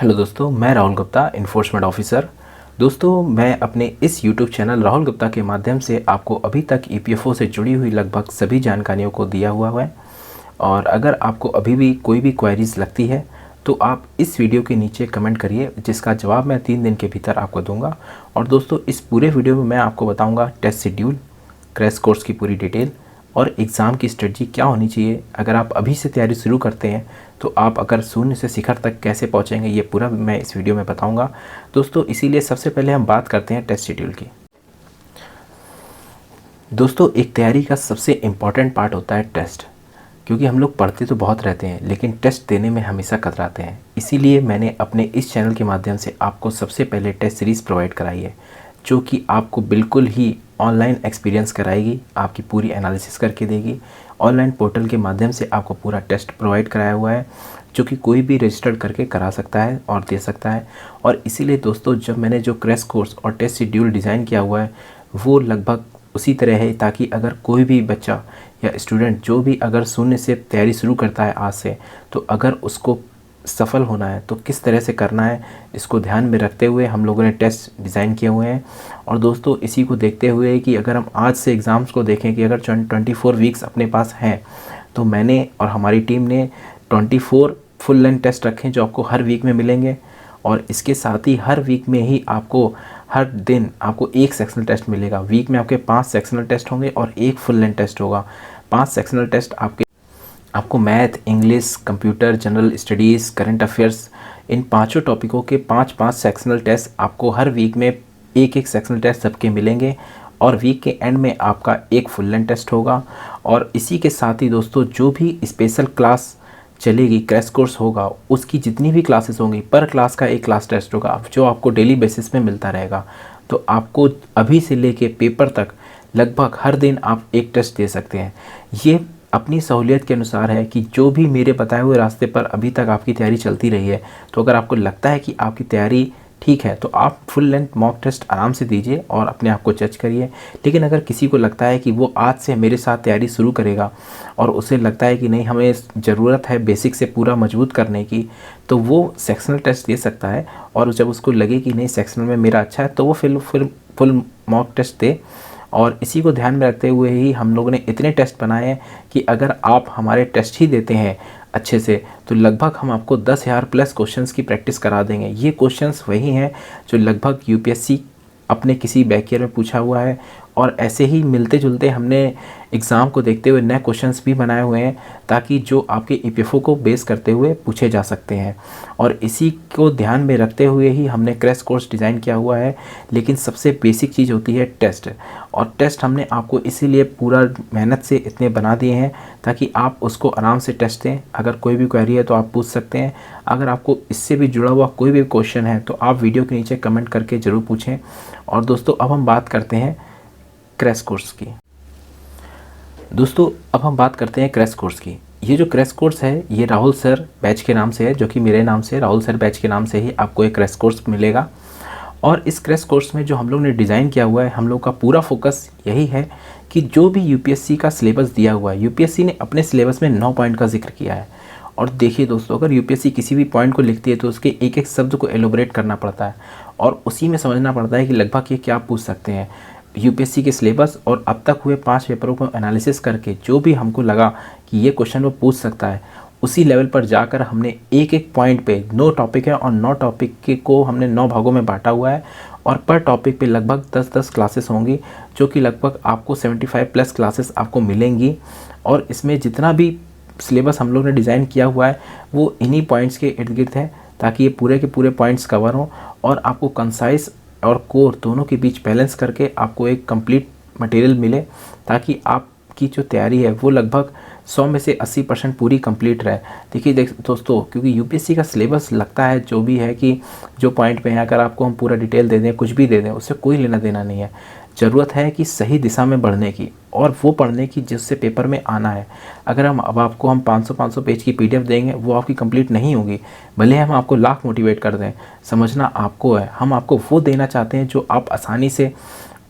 Hello दोस्तों, मैं Rahul Gupta, enforcement officer. दोस्तों, मैं अपने इस यूट्यूब चैनल राहुल गुप्ता के माध्यम से आपको अभी तक ईपीएफओ से जुड़ी हुई लगभग सभी जानकारियों को दिया हुआ है। और अगर आपको अभी भी कोई भी क्वेरीज लगती है तो आप इस वीडियो के नीचे कमेंट करिए, जिसका जवाब मैं 3 दिन के भीतर आपको दूंगा। और दोस्तों, इस पूरे वीडियो में मैं आपको बताऊँगा टेस्ट शेड्यूल, क्रैश कोर्स की पूरी डिटेल और एग्ज़ाम की स्ट्रेटजी क्या होनी चाहिए। अगर आप अभी से तैयारी शुरू करते हैं तो आप अगर शून्य से शिखर तक कैसे पहुंचेंगे, ये पूरा मैं इस वीडियो में बताऊंगा दोस्तों। इसीलिए सबसे पहले हम बात करते हैं टेस्ट शेड्यूल की। दोस्तों, एक तैयारी का सबसे इम्पॉर्टेंट पार्ट होता है टेस्ट, क्योंकि हम लोग पढ़ते तो बहुत रहते हैं लेकिन टेस्ट देने में हमेशा कतराते हैं। इसीलिए मैंने अपने इस चैनल के माध्यम से आपको सबसे पहले टेस्ट सीरीज़ प्रोवाइड कराई है, जो कि आपको बिल्कुल ही ऑनलाइन एक्सपीरियंस कराएगी, आपकी पूरी एनालिसिस करके देगी। ऑनलाइन पोर्टल के माध्यम से आपको पूरा टेस्ट प्रोवाइड कराया हुआ है, जो कि कोई भी रजिस्टर्ड करके करा सकता है और दे सकता है। और इसीलिए दोस्तों, जब मैंने जो क्रैश कोर्स और टेस्ट शेड्यूल डिज़ाइन किया हुआ है वो लगभग उसी तरह है, ताकि अगर कोई भी बच्चा या स्टूडेंट जो भी अगर शून्य से तैयारी शुरू करता है आज से, तो अगर उसको सफल होना है तो किस तरह से करना है, इसको ध्यान में रखते हुए हम लोगों ने टेस्ट डिज़ाइन किए हुए हैं। और दोस्तों, इसी को देखते हुए कि अगर हम आज से एग्ज़ाम्स को देखें कि अगर 24 वीक्स अपने पास हैं, तो मैंने और हमारी टीम ने 24 फुल लेंथ टेस्ट रखे जो आपको हर वीक में मिलेंगे। और इसके साथ ही हर वीक में ही आपको हर दिन आपको एक सेक्शनल टेस्ट मिलेगा। वीक में आपके 5 सेक्शनल टेस्ट होंगे और एक फुल लेंथ टेस्ट होगा। 5 सेक्शनल टेस्ट आपको math, English, computer, general studies, current affairs, इन पांचों टॉपिकों के 5-5 सेक्शनल टेस्ट आपको हर वीक में एक सेक्शनल टेस्ट सबके मिलेंगे। और वीक के एंड में आपका एक फुल लेंथ टेस्ट होगा। और इसी के साथ ही दोस्तों, जो भी स्पेशल क्लास चलेगी, क्रैश कोर्स होगा, उसकी जितनी भी क्लासेस होंगी पर क्लास का एक क्लास टेस्ट होगा, जो आपको डेली बेसिस पे मिलता रहेगा। तो आपको अभी से लेके पेपर तक लगभग हर दिन आप एक टेस्ट दे सकते हैं। ये अपनी सहूलियत के अनुसार है कि जो भी मेरे बताए हुए रास्ते पर अभी तक आपकी तैयारी चलती रही है, तो अगर आपको लगता है कि आपकी तैयारी ठीक है तो आप फुल लेंथ मॉक टेस्ट आराम से दीजिए और अपने आप को जज करिए। लेकिन अगर किसी को लगता है कि वो आज से मेरे साथ तैयारी शुरू करेगा और उसे लगता है कि नहीं, हमें ज़रूरत है बेसिक से पूरा मजबूत करने की, तो वो सेक्शनल टेस्ट दे सकता है। और जब उसको लगे कि नहीं, सेक्शनल में मेरा अच्छा है, तो वो फिर फुल मॉक टेस्ट दे। और इसी को ध्यान में रखते हुए ही हम लोगों ने इतने टेस्ट बनाए हैं कि अगर आप हमारे टेस्ट ही देते हैं अच्छे से, तो लगभग हम आपको 10,000 प्लस क्वेश्चंस की प्रैक्टिस करा देंगे। ये क्वेश्चंस वही हैं जो लगभग यूपीएससी अपने किसी बैक ईयर में पूछा हुआ है। और ऐसे ही मिलते जुलते हमने एग्ज़ाम को देखते हुए नए क्वेश्चंस भी बनाए हुए हैं, ताकि जो आपके ईपीएफओ को बेस करते हुए पूछे जा सकते हैं। और इसी को ध्यान में रखते हुए ही हमने क्रैश कोर्स डिज़ाइन किया हुआ है। लेकिन सबसे बेसिक चीज़ होती है टेस्ट, और टेस्ट हमने आपको इसीलिए पूरा मेहनत से इतने बना दिए हैं ताकि आप उसको आराम से टेस्ट दें। अगर कोई भी क्वेरी है तो आप पूछ सकते हैं। अगर आपको इससे भी जुड़ा हुआ कोई भी क्वेश्चन है तो आप वीडियो के नीचे कमेंट करके ज़रूर पूछें। और दोस्तों, अब हम बात करते हैं क्रैश कोर्स की। दोस्तों, अब हम बात करते हैं क्रैश कोर्स की। ये जो क्रैश कोर्स है ये राहुल सर बैच के नाम से है, जो कि मेरे नाम से राहुल सर बैच के नाम से ही आपको एक क्रैश कोर्स मिलेगा। और इस क्रैश कोर्स में जो हम लोग ने डिज़ाइन किया हुआ है, हम लोग का पूरा फोकस यही है कि जो भी यूपीएससी का सिलेबस दिया हुआ है, यूपीएससी ने अपने सिलेबस में 9 पॉइंट का जिक्र किया है। और देखिए दोस्तों, अगर यूपीएससी किसी भी पॉइंट को लिखती है तो उसके एक एक शब्द को एलोबरेट करना पड़ता है और उसी में समझना पड़ता है कि लगभग ये क्या पूछ सकते हैं। यूपीएससी के सिलेबस और अब तक हुए 5 पेपरों को एनालिसिस करके जो भी हमको लगा कि ये क्वेश्चन वो पूछ सकता है, उसी लेवल पर जाकर हमने एक एक पॉइंट पे 9 टॉपिक है और 9 टॉपिक के को हमने 9 भागों में बांटा हुआ है। और पर टॉपिक पे लगभग 10-10 क्लासेस होंगी, जो कि लगभग आपको 75 प्लस क्लासेस आपको मिलेंगी। और इसमें जितना भी सिलेबस हम लोग ने डिज़ाइन किया हुआ है वो इन्हीं पॉइंट्स के इर्द गिर्द है, ताकि ये पूरे के पूरे पॉइंट्स कवर हों और आपको कंसाइज और कोर दोनों के बीच बैलेंस करके आपको एक कंप्लीट मटेरियल मिले, ताकि आपकी जो तैयारी है वो लगभग 100 में से 80% पूरी कंप्लीट रहे। देखिए दोस्तों, क्योंकि यूपीएससी का सिलेबस लगता है जो भी है कि जो पॉइंट पे है, अगर आपको हम पूरा डिटेल दे दें, कुछ भी दे दें, उससे कोई लेना देना नहीं है। ज़रूरत है कि सही दिशा में बढ़ने की, और वो पढ़ने की जिससे पेपर में आना है। अगर अब आपको हम 500 पेज की पीडीएफ देंगे, वो आपकी कंप्लीट नहीं होगी। भले हम आपको लाख मोटिवेट कर दें, समझना आपको है। हम आपको वो देना चाहते हैं जो आप आसानी से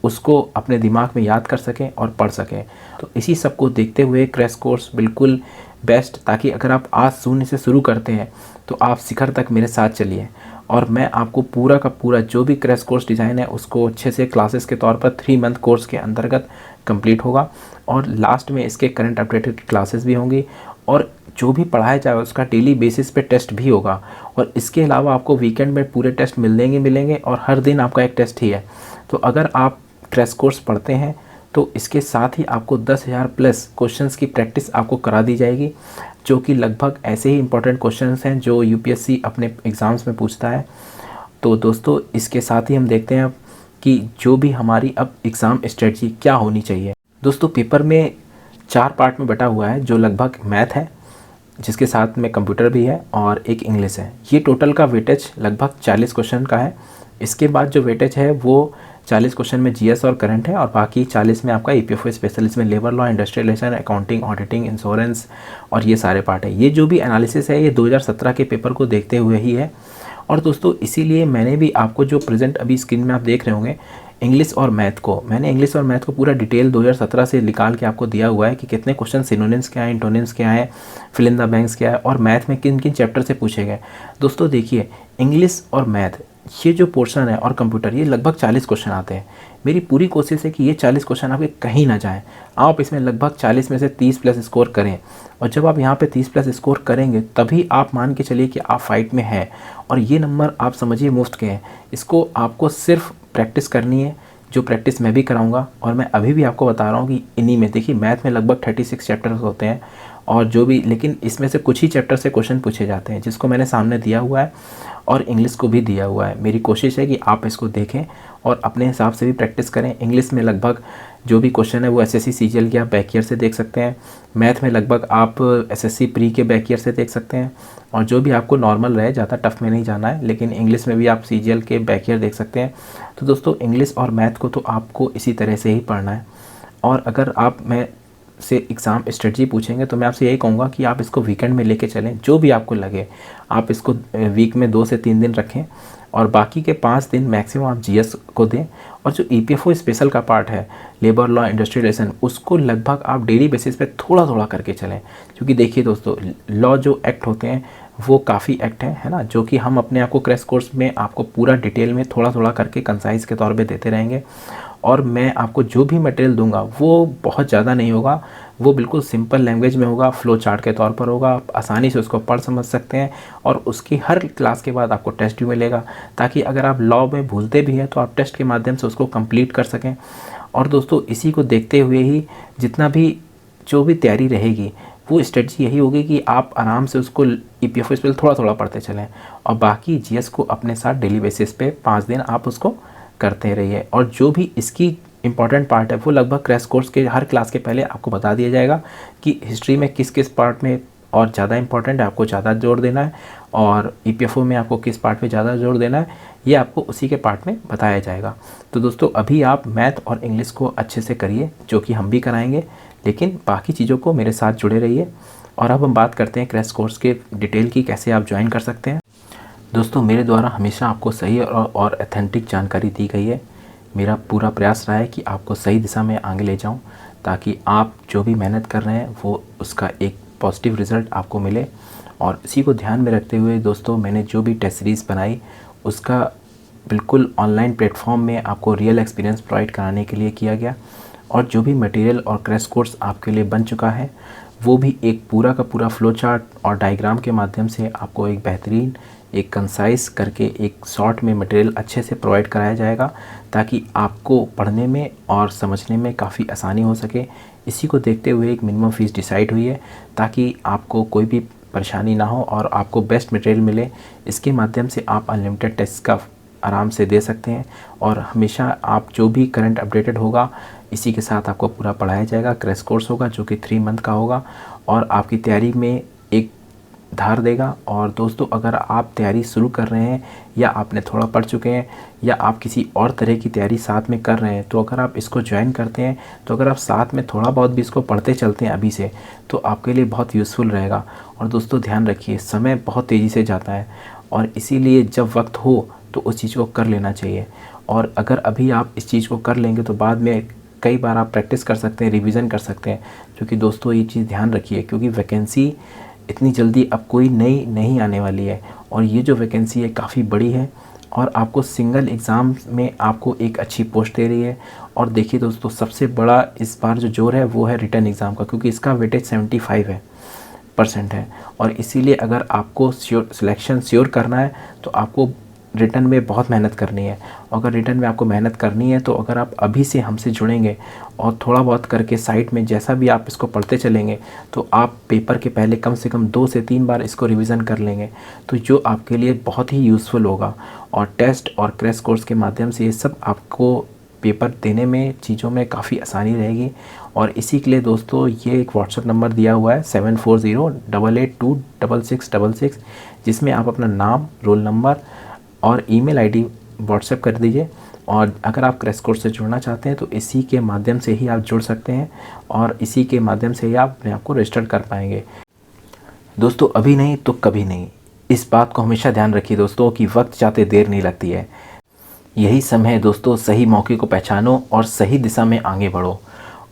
उसको अपने दिमाग में याद कर सकें और पढ़ सकें। तो इसी सब को देखते हुए क्रैश कोर्स बिल्कुल बेस्ट, ताकि अगर आप आज शून्य से शुरू करते हैं तो आप शिखर तक मेरे साथ चलिए। और मैं आपको पूरा का पूरा जो भी क्रैश कोर्स डिज़ाइन है उसको अच्छे से क्लासेस के तौर पर 3 मंथ कोर्स के अंतर्गत कंप्लीट होगा, और लास्ट में इसके करंट अपडेटेड क्लासेस भी होंगी, और जो भी पढ़ाया जाए उसका डेली बेसिस पे टेस्ट भी होगा। और इसके अलावा आपको वीकेंड में पूरे टेस्ट मिलेंगे और हर दिन आपका एक टेस्ट ही है। तो अगर आप क्रैश कोर्स पढ़ते हैं तो इसके साथ ही आपको 10,000 प्लस क्वेश्चंस की प्रैक्टिस आपको करा दी जाएगी, जो कि लगभग ऐसे ही इंपॉर्टेंट क्वेश्चंस हैं जो यूपीएससी अपने एग्ज़ाम्स में पूछता है। तो दोस्तों इसके साथ ही हम देखते हैं अब कि जो भी हमारी अब एग्ज़ाम स्ट्रेटजी क्या होनी चाहिए। दोस्तों पेपर में 4 पार्ट में बटा हुआ है, जो लगभग मैथ है जिसके साथ में कंप्यूटर भी है और एक इंग्लिश है। ये टोटल का वेटेज लगभग 40 क्वेश्चन का है। इसके बाद जो वेटेज है वो 40 क्वेश्चन में जीएस और करंट है, और बाकी 40 में आपका ईपीएफओ स्पेशल, इसमें labour law, industrial relation, accounting, auditing, insurance और ये सारे पार्ट है। ये जो भी एनालिसिस है ये 2017 के पेपर को देखते हुए ही है। और दोस्तों इसीलिए मैंने भी आपको जो प्रेजेंट अभी स्क्रीन में आप देख रहे होंगे इंग्लिश और मैथ को पूरा डिटेल 2017 से निकाल के आपको दिया हुआ है कि कितने क्वेश्चन सिनोनिम्स क्या है, इंटोनिम्स क्या है, फिल इन द ब्लैंक्स क्या है, और मैथ में किन किन चैप्टर से पूछे गए। दोस्तों देखिए इंग्लिश और मैथ ये जो पोर्शन है और कंप्यूटर, ये लगभग 40 क्वेश्चन आते हैं। मेरी पूरी कोशिश है कि ये 40 क्वेश्चन आपके कहीं ना जाएं, आप इसमें लगभग 40 में से 30 प्लस स्कोर करें। और जब आप यहाँ पे 30 प्लस स्कोर करेंगे तभी आप मान के चलिए कि आप फाइट में हैं, और ये नंबर आप समझिए मुफ्त के हैं। इसको आपको सिर्फ प्रैक्टिस करनी है, जो प्रैक्टिस मैं भी कराऊंगा। और मैं अभी भी आपको बता रहा हूँ कि इन्हीं में देखिए मैथ में लगभग 36 चैप्टर्स होते हैं, और जो भी, लेकिन इसमें से कुछ ही चैप्टर से क्वेश्चन पूछे जाते हैं जिसको मैंने सामने दिया हुआ है, और इंग्लिश को भी दिया हुआ है। मेरी कोशिश है कि आप इसको देखें और अपने हिसाब से भी प्रैक्टिस करें। इंग्लिश में लगभग जो भी क्वेश्चन है वो एसएससी सीजीएल के आप बैक ईयर से देख सकते हैं। मैथ में लगभग आप एसएससी प्री के बैक ईयर से देख सकते हैं, और जो भी आपको नॉर्मल रहे, ज़्यादा टफ में नहीं जाना है, लेकिन इंग्लिश में भी आप सीजीएल के बैक ईयर देख सकते हैं। तो दोस्तों इंग्लिश और मैथ को तो आपको इसी तरह से ही पढ़ना है। और अगर आप मैं से एग्ज़ाम स्ट्रेटजी पूछेंगे तो मैं आपसे यही कहूँगा कि आप इसको वीकेंड में लेके चलें, जो भी आपको लगे। आप इसको वीक में 2 से 3 दिन रखें, और बाकी के 5 दिन मैक्सिमम आप जीएस को दें। और जो ईपीएफओ स्पेशल का पार्ट है, लेबर लॉ, इंडस्ट्रियल रिलेशन, उसको लगभग आप डेली बेसिस पे थोड़ा थोड़ा करके चलें। क्योंकि देखिए दोस्तों लॉ जो एक्ट होते हैं वो काफ़ी एक्ट है ना, जो कि हम अपने आप को क्रैश कोर्स में आपको पूरा डिटेल में थोड़ा थोड़ा करके कंसाइज के तौर पे देते रहेंगे। और मैं आपको जो भी मटेरियल दूंगा वो बहुत ज़्यादा नहीं होगा, वो बिल्कुल सिंपल लैंग्वेज में होगा, फ्लो चार्ट के तौर पर होगा, आप आसानी से उसको पढ़ समझ सकते हैं। और उसकी हर क्लास के बाद आपको टेस्ट भी मिलेगा, ताकि अगर आप लॉ में भूलते भी हैं तो आप टेस्ट के माध्यम से उसको कंप्लीट कर सकें। और दोस्तों इसी को देखते हुए ही जितना भी जो भी तैयारी रहेगी वो स्ट्रेटजी यही होगी कि आप आराम से उसको ईपीएफओ स्पेशल थोड़ा थोड़ा पढ़ते चलें, और बाकी जीएस को अपने साथ डेली बेसिस पे 5 दिन आप उसको करते रहिए। और जो भी इसकी इंपॉर्टेंट पार्ट है वो लगभग क्रैश कोर्स के हर क्लास के पहले आपको बता दिया जाएगा कि हिस्ट्री में किस किस पार्ट में और ज़्यादा इंपॉर्टेंट है, आपको ज़्यादा जोर देना है, और ईपीएफओ में आपको किस पार्ट पे ज़्यादा जोर देना है, ये आपको उसी के पार्ट में बताया जाएगा। तो दोस्तों अभी आप मैथ और इंग्लिश को अच्छे से करिए, जो कि हम भी कराएंगे, लेकिन बाकी चीज़ों को मेरे साथ जुड़े रहिए। और अब हम बात करते हैं क्रैश कोर्स के डिटेल की, कैसे आप ज्वाइन कर सकते हैं। दोस्तों मेरे द्वारा हमेशा आपको सही और ऑथेंटिक जानकारी दी गई है। मेरा पूरा प्रयास रहा है कि आपको सही दिशा में आगे ले जाऊं, ताकि आप जो भी मेहनत कर रहे हैं वो उसका एक पॉजिटिव रिज़ल्ट आपको मिले। और इसी को ध्यान में रखते हुए दोस्तों मैंने जो भी टेस्ट सीरीज़ बनाई उसका बिल्कुल ऑनलाइन प्लेटफॉर्म में आपको रियल एक्सपीरियंस प्रोवाइड कराने के लिए किया गया। और जो भी मटेरियल और क्रैश कोर्स आपके लिए बन चुका है वो भी एक पूरा का पूरा फ्लो चार्ट और डायग्राम के माध्यम से आपको एक बेहतरीन, एक कंसाइज करके एक शॉर्ट में मटेरियल अच्छे से प्रोवाइड कराया जाएगा, ताकि आपको पढ़ने में और समझने में काफ़ी आसानी हो सके। इसी को देखते हुए एक मिनिमम फ़ीस डिसाइड हुई है, ताकि आपको कोई भी परेशानी ना हो और आपको बेस्ट मटेरियल मिले। इसके माध्यम से आप अनलिमिटेड टेस्ट का आराम से दे सकते हैं, और हमेशा आप जो भी करंट अपडेटेड होगा इसी के साथ आपको पूरा पढ़ाया जाएगा। क्रैश कोर्स होगा जो कि 3 मंथ का होगा, और आपकी तैयारी में एक धार देगा। और दोस्तों अगर आप तैयारी शुरू कर रहे हैं, या आपने थोड़ा पढ़ चुके हैं, या आप किसी और तरह की तैयारी साथ में कर रहे हैं, तो अगर आप इसको ज्वाइन करते हैं, तो अगर आप साथ में थोड़ा बहुत भी इसको पढ़ते चलते हैं अभी से, तो आपके लिए बहुत यूज़फुल रहेगा। और दोस्तों ध्यान रखिए समय बहुत तेज़ी से जाता है, और इसीलिए जब वक्त हो तो उस चीज़ को कर लेना चाहिए। और अगर अभी आप इस चीज़ को कर लेंगे तो बाद में कई बार आप प्रैक्टिस कर सकते हैं, रिवीजन कर सकते हैं। क्योंकि दोस्तों ये चीज़ ध्यान रखिए, क्योंकि वैकेंसी इतनी जल्दी अब कोई नई नहीं आने वाली है, और ये जो वैकेंसी है काफ़ी बड़ी है, और आपको सिंगल एग्ज़ाम में आपको एक अच्छी पोस्ट दे रही है। और देखिए दोस्तों, सबसे बड़ा इस बार जो जोर है वो है रिटन एग्ज़ाम का, क्योंकि इसका वेटेज 75% है। और इसीलिए अगर आपको सिलेक्शन श्योर करना है तो आपको रिटन में बहुत मेहनत करनी है। अगर रिटन में आपको मेहनत करनी है तो अगर आप अभी से हमसे जुड़ेंगे और थोड़ा बहुत करके साइट में जैसा भी आप इसको पढ़ते चलेंगे, तो आप पेपर के पहले कम से कम 2 से 3 बार इसको रिवीजन कर लेंगे, तो जो आपके लिए बहुत ही यूज़फुल होगा। और टेस्ट और क्रैश कोर्स के माध्यम से ये सब आपको पेपर देने में चीज़ों में काफ़ी आसानी रहेगी। और इसी के लिए दोस्तों ये एक व्हाट्सएप नंबर दिया हुआ है 7408826666, जिसमें आप अपना नाम, रोल नंबर और ईमेल आईडी व्हाट्सएप कर दीजिए। और अगर आप क्रैश कोर्स से जुड़ना चाहते हैं तो इसी के माध्यम से ही आप जुड़ सकते हैं, और इसी के माध्यम से ही आप अपने आप को रजिस्टर कर पाएंगे। दोस्तों अभी नहीं तो कभी नहीं, इस बात को हमेशा ध्यान रखिए दोस्तों कि वक्त जाते देर नहीं लगती है। यही समय है दोस्तों, सही मौके को पहचानो और सही दिशा में आगे बढ़ो।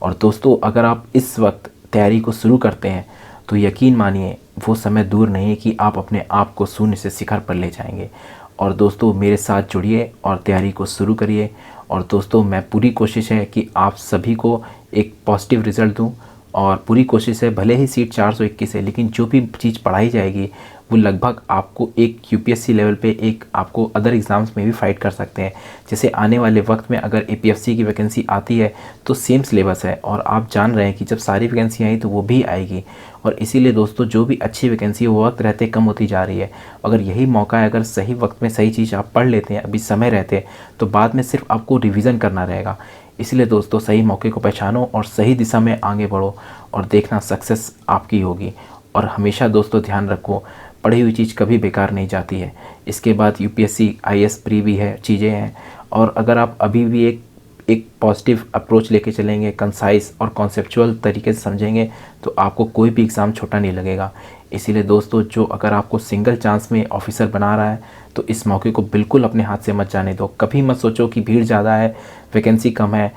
और दोस्तों अगर आप इस वक्त तैयारी को शुरू करते हैं तो यकीन मानिए वो समय दूर नहीं है कि आप अपने आप को शून्य से शिखर पर ले जाएंगे। और दोस्तों मेरे साथ जुड़िए और तैयारी को शुरू करिए। और दोस्तों मैं पूरी कोशिश है कि आप सभी को एक पॉजिटिव रिज़ल्ट दूं, और पूरी कोशिश है भले ही सीट 421 है, लेकिन जो भी चीज़ पढ़ाई जाएगी वो लगभग आपको एक यूपीएससी लेवल पे एक आपको अदर एग्ज़ाम्स में भी फाइट कर सकते हैं। जैसे आने वाले वक्त में अगर एपीएफसी की वैकेंसी आती है तो सेम सिलेबस है, और आप जान रहे हैं कि जब सारी वैकेंसी आई तो वो भी आएगी। और इसीलिए दोस्तों जो भी अच्छी वैकेंसी है वो वक्त रहते कम होती जा रही है। अगर यही मौका है, अगर सही वक्त में सही चीज़ आप पढ़ लेते हैं अभी समय रहते, तो बाद में सिर्फ आपको रिवीजन करना रहेगा। इसलिए दोस्तों सही मौके को पहचानो और सही दिशा में आगे बढ़ो, और देखना सक्सेस आपकी होगी। और हमेशा दोस्तों ध्यान रखो, पढ़ी हुई चीज़ कभी बेकार नहीं जाती है। इसके बाद यूपीएससी आईएएस प्री भी है, चीज़ें हैं। और अगर आप अभी भी एक पॉजिटिव अप्रोच लेके चलेंगे, कंसाइज और कॉन्सेप्चुअल तरीके से समझेंगे, तो आपको कोई भी एग्ज़ाम छोटा नहीं लगेगा। इसीलिए दोस्तों जो अगर आपको सिंगल चांस में ऑफिसर बना रहा है तो इस मौके को बिल्कुल अपने हाथ से मत जाने दो। कभी मत सोचो कि भीड़ ज़्यादा है, वैकेंसी कम है,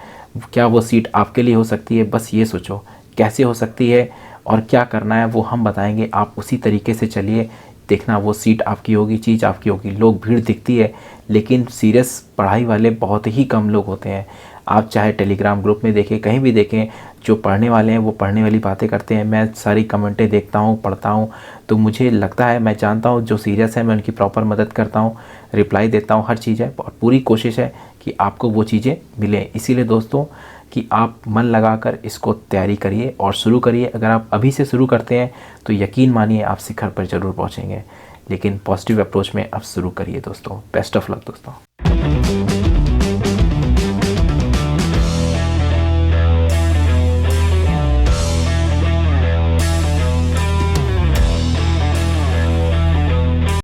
क्या वो सीट आपके लिए हो सकती है। बस ये सोचो कैसे हो सकती है और क्या करना है वो हम बताएंगे, आप उसी तरीके से चलिए। देखना वो सीट आपकी होगी, चीज़ आपकी होगी। लोग भीड़ दिखती है लेकिन सीरियस पढ़ाई वाले बहुत ही कम लोग होते हैं। आप चाहे टेलीग्राम ग्रुप में देखें, कहीं भी देखें, जो पढ़ने वाले हैं वो पढ़ने वाली बातें करते हैं। मैं सारी कमेंटें देखता हूँ, पढ़ता हूँ, तो मुझे लगता है, मैं जानता हूँ जो सीरियस है मैं उनकी प्रॉपर मदद करता हूँ, रिप्लाई देता हूँ, हर चीज़ है। और पूरी कोशिश है कि आपको वो चीज़ें मिलें। इसीलिए दोस्तों कि आप मन लगाकर इसको तैयारी करिए और शुरू करिए। अगर आप अभी से शुरू करते हैं तो यकीन मानिए आप शिखर पर ज़रूर पहुँचेंगे। लेकिन पॉजिटिव अप्रोच में अब शुरू करिए दोस्तों। बेस्ट ऑफ लक दोस्तों।